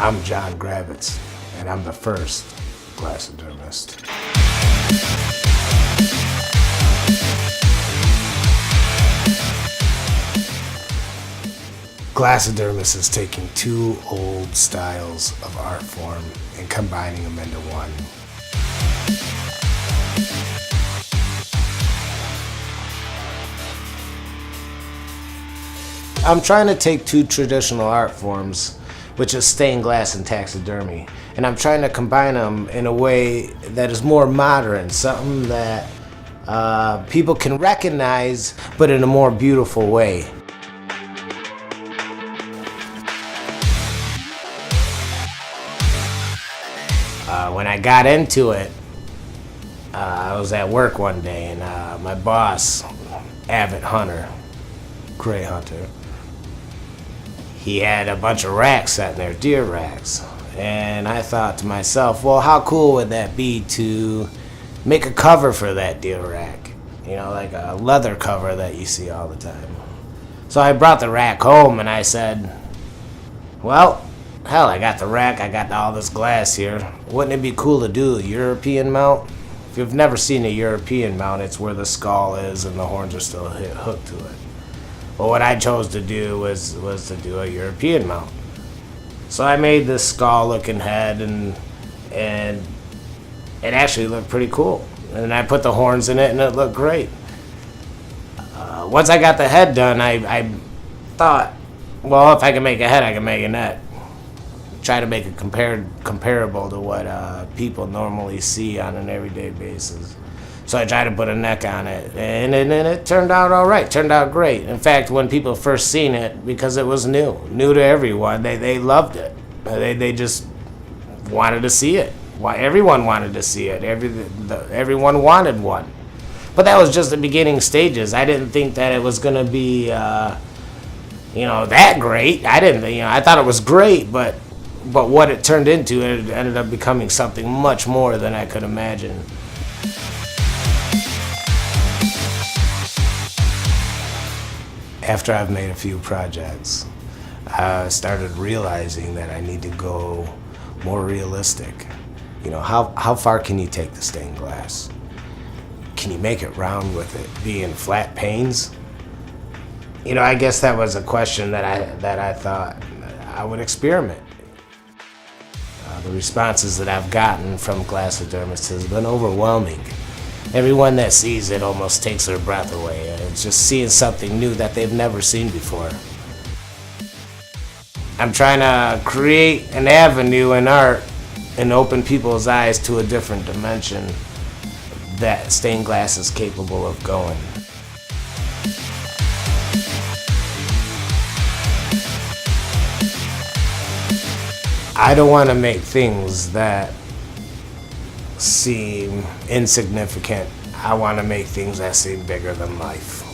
I'm John Gravitz, and I'm the first glassidermist. Glassidermist is taking two old styles of art form and combining them into one. I'm trying to take two traditional art forms, which is stained glass and taxidermy, and I'm trying to combine them in a way that is more modern, something that people can recognize, but in a more beautiful way. When I got into it, I was at work one day, and my boss, avid hunter, gray hunter, he had a bunch of racks sitting there, deer racks. And I thought to myself, well, how cool would that be to make a cover for that deer rack? You know, like a leather cover that you see all the time. So I brought the rack home and I said, well, hell, I got the rack, I got all this glass here. Wouldn't it be cool to do a European mount? If you've never seen a European mount, it's where the skull is and the horns are still hooked to it. Well, what I chose to do was to do a European mount. So I made this skull-looking head, and it actually looked pretty cool. And I put the horns in it, and it looked great. Once I got the head done, I thought, well, if I can make a head, I can make a neck. Try to make it comparable to what people normally see on an everyday basis. So I tried to put a neck on it, and it turned out all right, turned out great. In fact, when people first seen it, because it was new to everyone, they loved it. They just wanted to see it. Everyone wanted to see it. Everyone wanted one. But that was just the beginning stages. I didn't think that it was going to be, that great. I thought it was great, but what it turned into, it ended up becoming something much more than I could imagine. After I've made a few projects, I started realizing that I need to go more realistic. You know, how far can you take the stained glass? Can you make it round with it being flat panes? You know, I guess that was a question that I thought I would experiment. The responses that I've gotten from glassidermists has been overwhelming. Everyone that sees it almost takes their breath away. It's just seeing something new that they've never seen before. I'm trying to create an avenue in art and open people's eyes to a different dimension that stained glass is capable of going. I don't want to make things that seem insignificant. I want to make things that seem bigger than life.